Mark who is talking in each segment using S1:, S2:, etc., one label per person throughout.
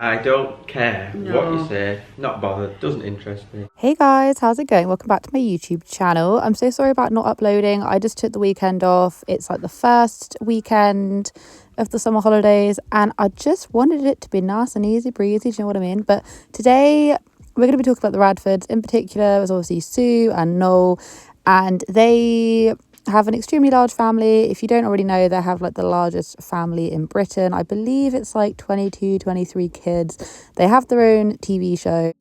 S1: I don't care what you say, not bothered, doesn't interest me.
S2: Hey guys, how's it going? Welcome back to my YouTube channel. I'm so sorry about not uploading. I just took the weekend off. It's like the first weekend of the summer holidays and I just wanted it to be nice and easy breezy, do you know what I mean? But today we're going to be talking about the Radfords. In particular, it was obviously Sue and Noel, and they have an extremely large family. If you don't already know, they have like the largest family in Britain. I believe it's like 22, 23 kids. They have their own TV show,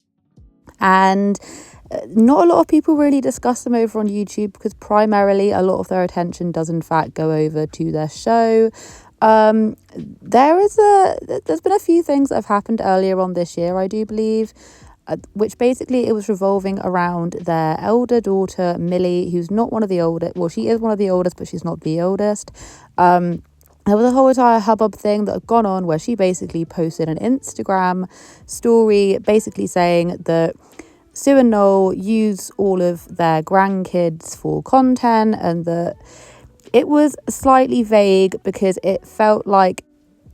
S2: and not a lot of people really discuss them over on YouTube because primarily a lot of their attention does in fact go over to their show. There's been a few things that have happened earlier on this year, I do believe, which basically it was revolving around their elder daughter Millie, who's not one of the oldest. Well, she is one of the oldest, but she's not the oldest. There was a whole entire hubbub thing that had gone on where she basically posted an Instagram story basically saying that Sue and Noel use all of their grandkids for content, and that it was slightly vague because it felt like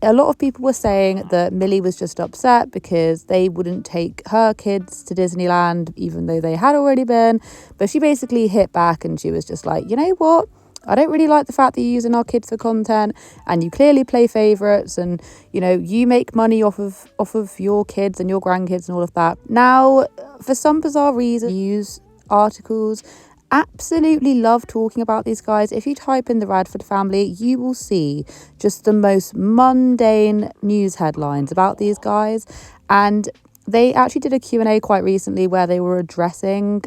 S2: a lot of people were saying that Millie was just upset because they wouldn't take her kids to Disneyland even though they had already been. But she basically hit back and she was just like, you know what? I don't really like the fact that you're using our kids for content, and you clearly play favourites, and you know you make money off of your kids and your grandkids and all of that. Now, for some bizarre reason, news articles absolutely love talking about these guys. If you type in the Radford family, you will see just the most mundane news headlines about these guys. And they actually did a Q&A quite recently where they were addressing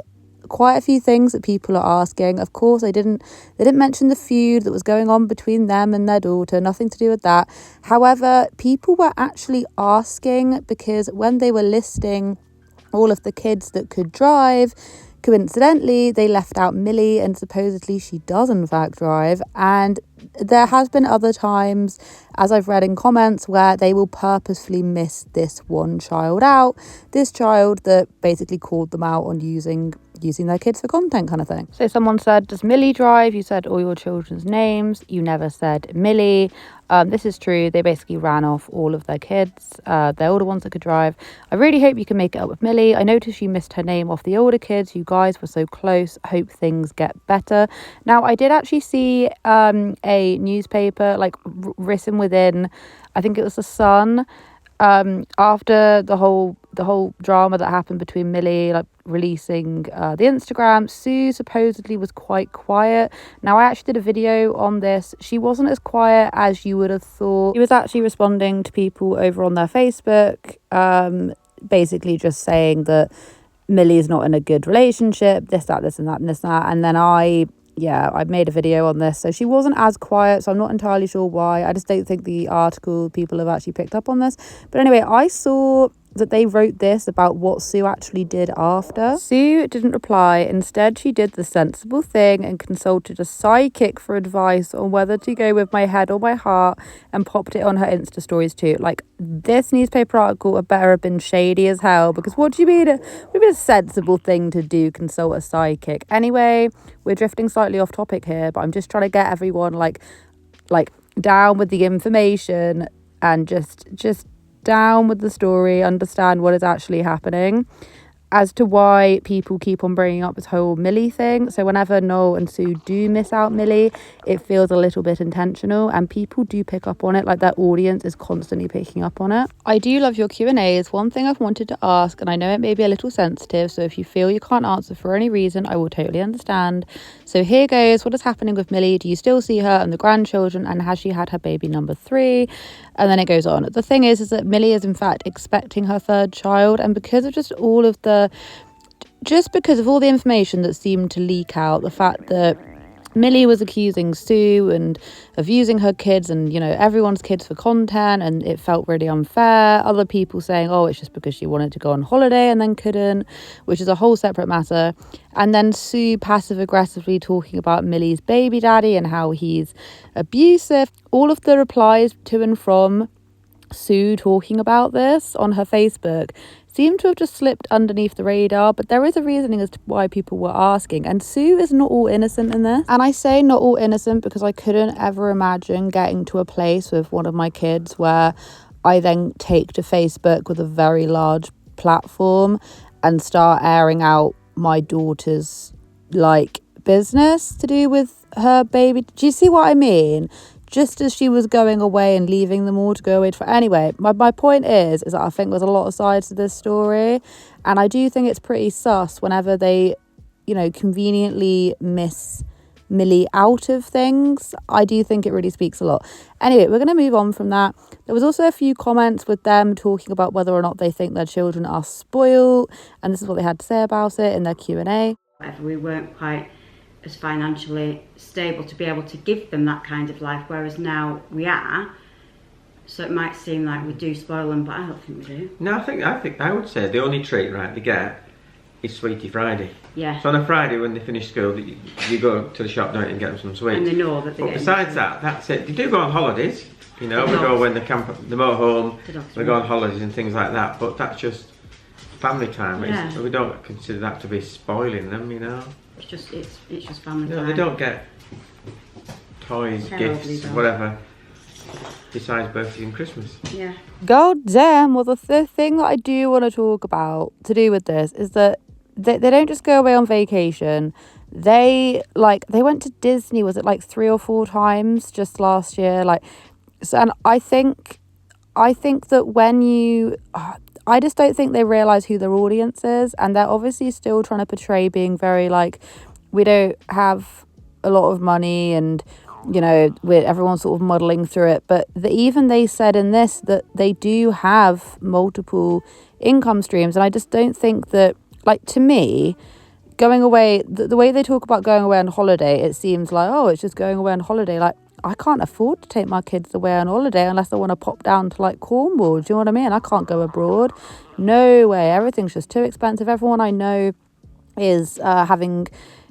S2: quite a few things that people are asking. Of course, they didn't mention the feud that was going on between them and their daughter, nothing to do with that. However, people were actually asking because when they were listing all of the kids that could drive, coincidentally, they left out Millie, and supposedly she does in fact drive. And there has been other times, as I've read in comments, where they will purposefully miss this one child out. This child that basically called them out on using their kids for content kind of thing. So someone said, does Millie drive? You said all your children's names. You never said Millie. This is true. They basically ran off all of their kids, their older ones that could drive. I really hope you can make it up with Millie. I noticed you missed her name off the older kids. You guys were so close. Hope things get better. Now, I did actually see a newspaper like written within, I think it was The Sun, after the whole drama that happened between Millie like releasing the Instagram. Sue supposedly was quite quiet. Now, I actually did a video on this. She wasn't as quiet as you would have thought. She was actually responding to people over on their Facebook, basically just saying that Millie's not in a good relationship, this, that, this and that and this and that. And then I made a video on this. So she wasn't as quiet, so I'm not entirely sure why. I just don't think the article people have actually picked up on this. But anyway, I saw that they wrote this about what Sue actually did after. Sue didn't reply. Instead, she did the sensible thing and consulted a psychic for advice on whether to go with my head or my heart, and popped it on her Insta stories too. Like, this newspaper article had better have been shady as hell, because what do you mean a sensible thing to do, consult a psychic? Anyway, we're drifting slightly off topic here, but I'm just trying to get everyone like down with the information and just down with the story, understand what is actually happening as to why people keep on bringing up this whole Millie thing. So whenever Noel and Sue do miss out Millie, it feels a little bit intentional, and people do pick up on it. Like, their audience is constantly picking up on it. I do love your Q&As. One thing I've wanted to ask, and I know it may be a little sensitive, so if you feel you can't answer for any reason, I will totally understand. So here goes. What is happening with Millie? Do you still see her and the grandchildren, and has she had her baby number 3? And then it goes on. The thing is that Millie is in fact expecting her 3rd child, and because of because of all the information that seemed to leak out, the fact that Millie was accusing Sue and of using her kids and, you know, everyone's kids for content, and it felt really unfair. Other people saying, oh, it's just because she wanted to go on holiday and then couldn't, which is a whole separate matter. And then Sue passive aggressively talking about Millie's baby daddy and how he's abusive. All of the replies to and from Sue talking about this on her Facebook seem to have just slipped underneath the radar, but there is a reasoning as to why people were asking, and Sue is not all innocent in this. And I say not all innocent because I couldn't ever imagine getting to a place with one of my kids where I then take to Facebook with a very large platform and start airing out my daughter's like business to do with her baby. Do you see what I mean? Just as she was going away and leaving them all to go away. Anyway, my point is that I think there's a lot of sides to this story, and I do think it's pretty sus whenever they, you know, conveniently miss Millie out of things. I do think it really speaks a lot. Anyway, we're going to move on from that. There was also a few comments with them talking about whether or not they think their children are spoiled, and this is what they had to say about it in their Q&A.
S3: We weren't quite as financially stable to be able to give them that kind of life, whereas now we are. So it might seem like we do spoil them, but I don't think we do.
S1: No, I think I would say the only treat, right, they get is Sweetie Friday.
S3: Yeah.
S1: So on a Friday when they finish school, you go to the shop, don't you, and get them some sweets.
S3: And they know that they're
S1: But besides that, that's it. They do go on holidays, you know, we go when the motorhome, we go on holidays and things like that, but that's just family time.
S3: Yeah.
S1: We don't consider that to be spoiling them, you know.
S3: It's just family time.
S1: They don't get toys, gifts, whatever, besides birthdays and Christmas.
S3: Yeah.
S2: God damn. Well, the thing that I do want to talk about to do with this is that they don't just go away on vacation. They went to Disney, was it like 3 or 4 times just last year? And I think that when you... I just don't think they realise who their audience is, and they're obviously still trying to portray being very like, we don't have a lot of money and, you know, everyone's sort of muddling through it. But even they said in this that they do have multiple income streams, and I just don't think that, like, to me, going away, the way they talk about going away on holiday, it seems like, oh, it's just going away on holiday. Like, I can't afford to take my kids away on holiday unless I want to pop down to like Cornwall. Do you know what I mean? I can't go abroad. No way. Everything's just too expensive. Everyone I know is having,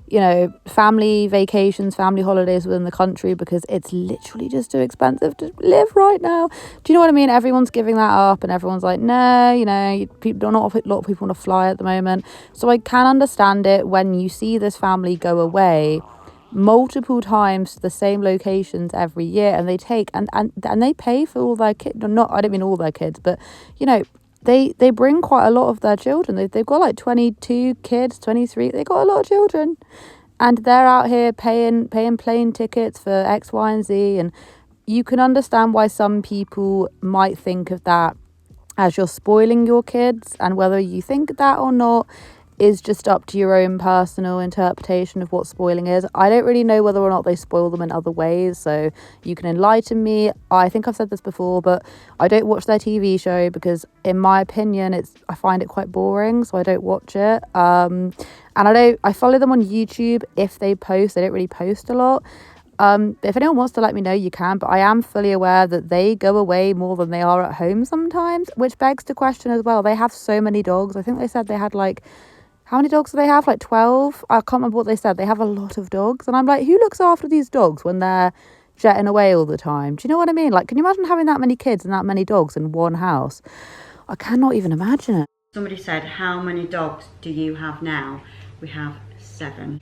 S2: you know, family vacations, family holidays within the country because it's literally just too expensive to live right now. Do you know what I mean? Everyone's giving that up and everyone's like, no, you know, not a lot of people want to fly at the moment. So I can understand it when you see this family go away multiple times to the same locations every year, and they take and they pay for all their kids. Not, I don't mean all their kids, but you know, they bring quite a lot of their children. They've got like 22 kids, 23. They got a lot of children, and they're out here paying plane tickets for X, Y, and Z. And you can understand why some people might think of that as you're spoiling your kids, and whether you think that or not is just up to your own personal interpretation of what spoiling is. I don't really know whether or not they spoil them in other ways, so you can enlighten me. I think I've said this before, but I don't watch their TV show because, in my opinion, I find it quite boring, so I don't watch it. And I follow them on YouTube if they post. They don't really post a lot. If anyone wants to let me know, you can, but I am fully aware that they go away more than they are at home sometimes, which begs to question as well. They have so many dogs. I think they said they had like... How many dogs do they have? Like 12? I can't remember what they said. They have a lot of dogs. And I'm like, who looks after these dogs when they're jetting away all the time? Do you know what I mean? Like, can you imagine having that many kids and that many dogs in one house? I cannot even imagine it.
S3: Somebody said, how many dogs do you have now? We have 7.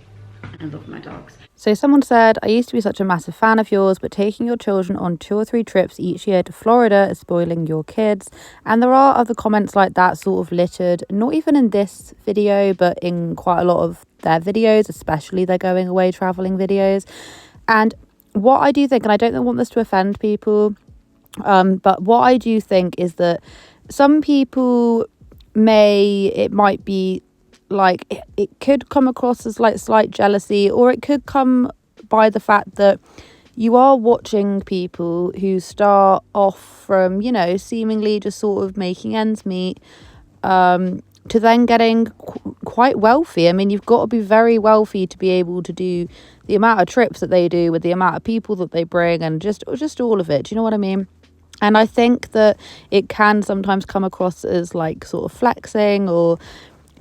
S3: I love my dogs.
S2: So someone said, I used to be such a massive fan of yours, but taking your children on 2 or 3 trips each year to Florida is spoiling your kids. And there are other comments like that sort of littered, not even in this video, but in quite a lot of their videos, especially their going away traveling videos. And what I do think, and I don't want this to offend people, but what I do think is that some people it might be like it could come across as like slight jealousy, or it could come by the fact that you are watching people who start off from, you know, seemingly just sort of making ends meet to then getting quite wealthy. I mean, you've got to be very wealthy to be able to do the amount of trips that they do with the amount of people that they bring and just all of it. Do you know what I mean? And I think that it can sometimes come across as like sort of flexing or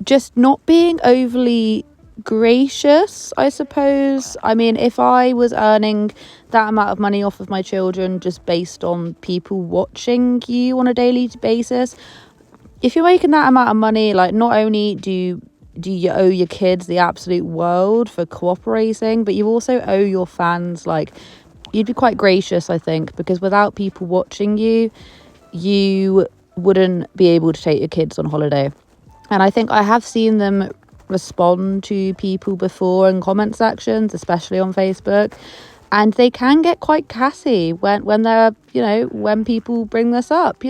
S2: just not being overly gracious, I suppose. I mean, if I was earning that amount of money off of my children just based on people watching you on a daily basis, if you're making that amount of money, like, not only do you owe your kids the absolute world for cooperating, but you also owe your fans, like, you'd be quite gracious, I think, because without people watching you, you wouldn't be able to take your kids on holiday. And I think I have seen them respond to people before in comment sections, especially on Facebook. And they can get quite gassy when they're, when people bring this up,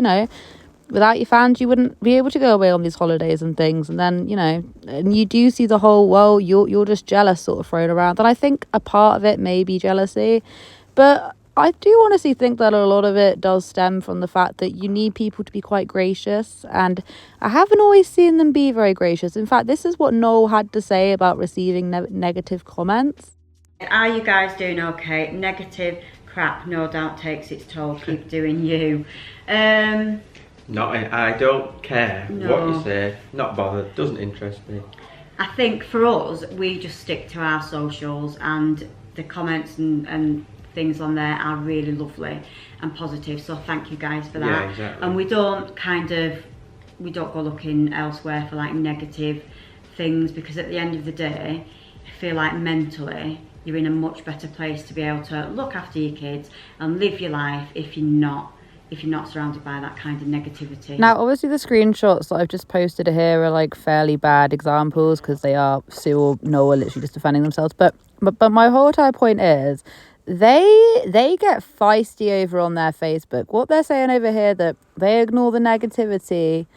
S2: Without your fans, you wouldn't be able to go away on these holidays and things. And then, and you do see the whole, well, you're just jealous sort of thrown around. And I think a part of it may be jealousy. But I do honestly think that a lot of it does stem from the fact that you need people to be quite gracious. And I haven't always seen them be very gracious. In fact, this is what Noel had to say about receiving negative comments.
S3: Are you guys doing okay? Negative crap no doubt takes its toll. Keep doing you.
S1: I don't care what you say, not bothered, doesn't interest me.
S3: I think for us, we just stick to our socials, and the comments and things on there are really lovely and positive, so thank you guys for that.
S1: Yeah, exactly.
S3: And we don't go looking elsewhere for like negative things, because at the end of the day, I feel like mentally you're in a much better place to be able to look after your kids and live your life if you're not surrounded by that kind of negativity.
S2: Now, obviously, the screenshots that I've just posted here are like fairly bad examples because they are Sue or Noah literally just defending themselves. But my whole entire point is they get feisty over on their Facebook. What they're saying over here, that they ignore the negativity,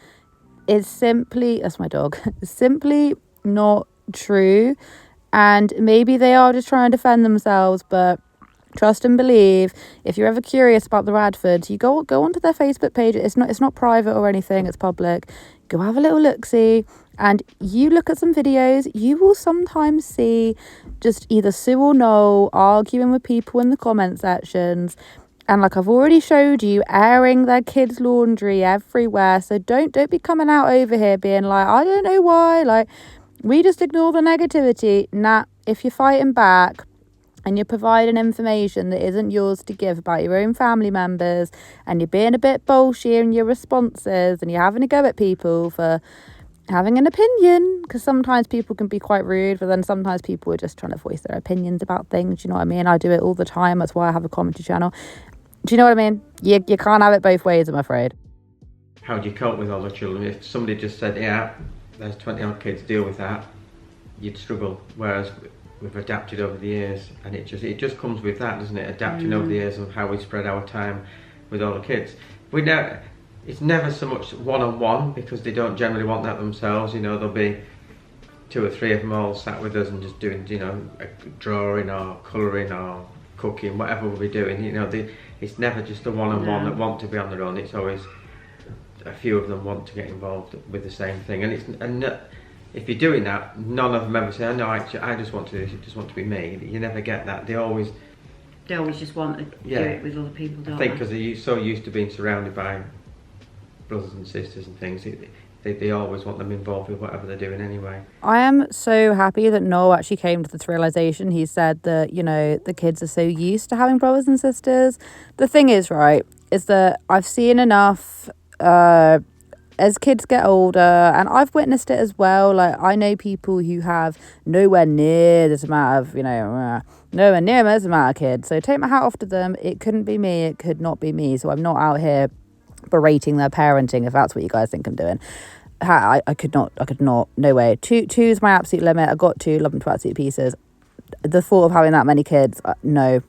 S2: is simply, that's my dog, simply not true. And maybe they are just trying to defend themselves, but trust and believe, if you're ever curious about the Radfords, you go onto their Facebook page. It's not private or anything, it's public. Go have a little look-see, and you look at some videos, you will sometimes see just either Sue or Noel arguing with people in the comment sections, and like I've already showed you, airing their kids' laundry everywhere. So don't be coming out over here being like, I don't know why, like, we just ignore the negativity. Nah, if you're fighting back and you're providing information that isn't yours to give about your own family members, and you're being a bit bullshit in your responses, and you're having a go at people for having an opinion, because sometimes people can be quite rude, but then sometimes people are just trying to voice their opinions about things, you know what I mean? I do it all the time, that's why I have a commentary channel. Do you know what I mean? You can't have it both ways, I'm afraid.
S1: How do you cope with all the children? If somebody just said, yeah, there's 20 odd kids, deal with that, you'd struggle. Whereas we've adapted over the years, and it just comes with that, doesn't it? Adapting over the years of how we spread our time with all the kids. It's never so much one-on-one, because they don't generally want that themselves. There'll be 2 or 3 of them all sat with us and just doing, drawing or colouring or cooking, whatever we'll be doing. It's never just the one-on-one that want to be on their own. It's always a few of them want to get involved with the same thing, and if you're doing that, none of them ever say, oh, no, actually, I just want to do this, I just want to be me. You never get that. They always
S3: just want to do it with other people, don't
S1: I think because they're so used to being surrounded by brothers and sisters and things, they always want them involved with whatever they're doing anyway.
S2: I am so happy that Noel actually came to this realisation. He said that, the kids are so used to having brothers and sisters. The thing is, right, is that I've seen enough as kids get older, and I've witnessed it as well. Like, I know people who have nowhere near this amount of, nowhere near this amount of kids. So take my hat off to them. It couldn't be me. It could not be me. So I'm not out here berating their parenting, if that's what you guys think I'm doing. I could not. No way. Two is my absolute limit. I got 2, love them to absolute pieces. The thought of having that many kids, no.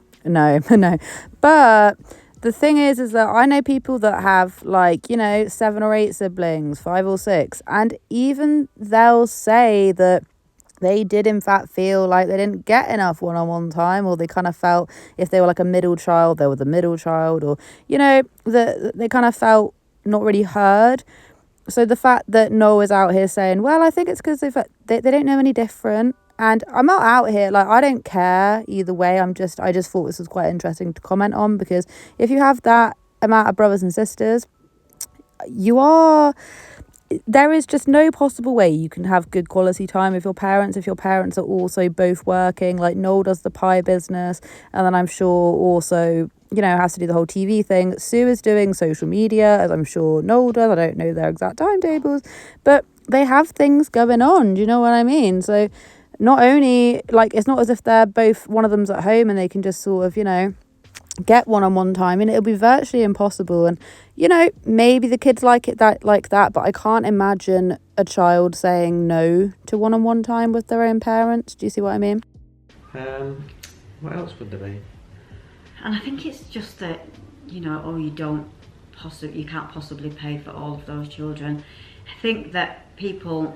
S2: But the thing is that I know people that have 7 or 8 siblings, 5 or 6, and even they'll say that they did in fact feel like they didn't get enough one-on-one time, or they kind of felt if they were like a middle child, they were the middle child, or they kind of felt not really heard. So the fact that Noah is out here saying, well, I think it's because they don't know any different. And I'm not out here, I don't care either way. I just thought this was quite interesting to comment on, because if you have that amount of brothers and sisters, there is just no possible way you can have good quality time with your parents if your parents are also both working. Like, Noel does the pie business, and then I'm sure also, has to do the whole TV thing. Sue is doing social media, as I'm sure Noel does. I don't know their exact timetables, but they have things going on. Do you know what I mean? So not only, it's not as if they're both, one of them's at home and they can just sort of, get one-on-one time, and it'll be virtually impossible. And you know, maybe the kids like that, but I can't imagine a child saying no to one-on-one time with their own parents. Do you see what I mean?
S1: What else would there be?
S3: And I think it's just that, you know, you can't possibly pay for all of those children. I think that people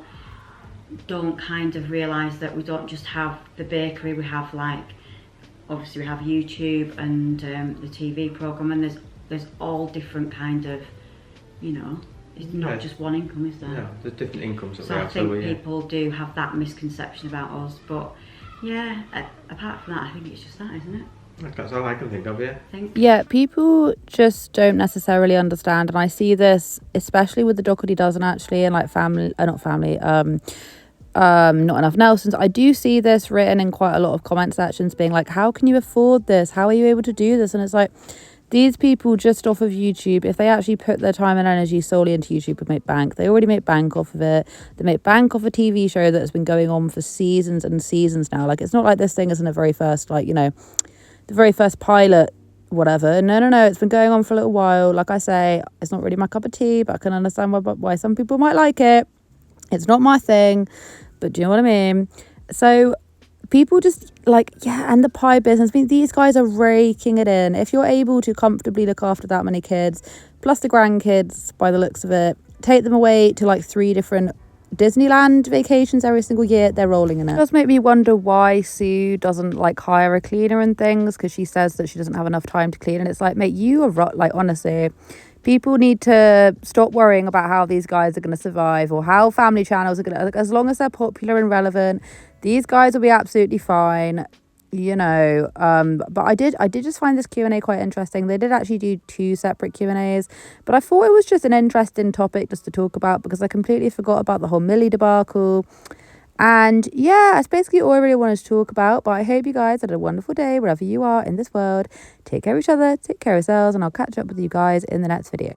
S3: don't kind of realise that we don't just have the bakery, we have like, obviously we have YouTube and the TV programme, and there's all different kind of, you know, it's not just one income, is there?
S1: No, there's different incomes.
S3: So I think people do have that misconception about us, but yeah, apart from that, I think it's just that, isn't it?
S1: That's all I can think of, yeah.
S2: Yeah, people just don't necessarily understand, and I see this especially with the Doherty dozen actually, and like not enough Nelsons. I do see this written in quite a lot of comment sections being like, how can you afford this? How are you able to do this? And it's like, these people just off of YouTube, if they actually put their time and energy solely into YouTube, would make bank. They already make bank off of it. They make bank off a TV show that has been going on for seasons and seasons now. Like, it's not like this thing isn't the very first, like, you know, the very first pilot, whatever. No, it's been going on for a little while. Like I say, it's not really my cup of tea, but I can understand why some people might like it. It's not my thing, but do you know what I mean? So people just like, yeah, and the pie business. I mean, these guys are raking it in. If you're able to comfortably look after that many kids, plus the grandkids by the looks of it, take them away to like 3 different Disneyland vacations every single year, they're rolling in it. It does make me wonder why Sue doesn't like hire a cleaner and things, because she says that she doesn't have enough time to clean, and it's like, mate, you are like, honestly, people need to stop worrying about how these guys are going to survive or how family channels are going to, as long as they're popular and relevant, these guys will be absolutely fine, you know. But I did just find this Q&A quite interesting. They did actually do 2 separate Q&As, but I thought it was just an interesting topic just to talk about, because I completely forgot about the whole Millie debacle. And yeah, that's basically all I really wanted to talk about. But I hope you guys had a wonderful day wherever you are in this world. Take care of each other, take care of yourselves, and I'll catch up with you guys in the next video.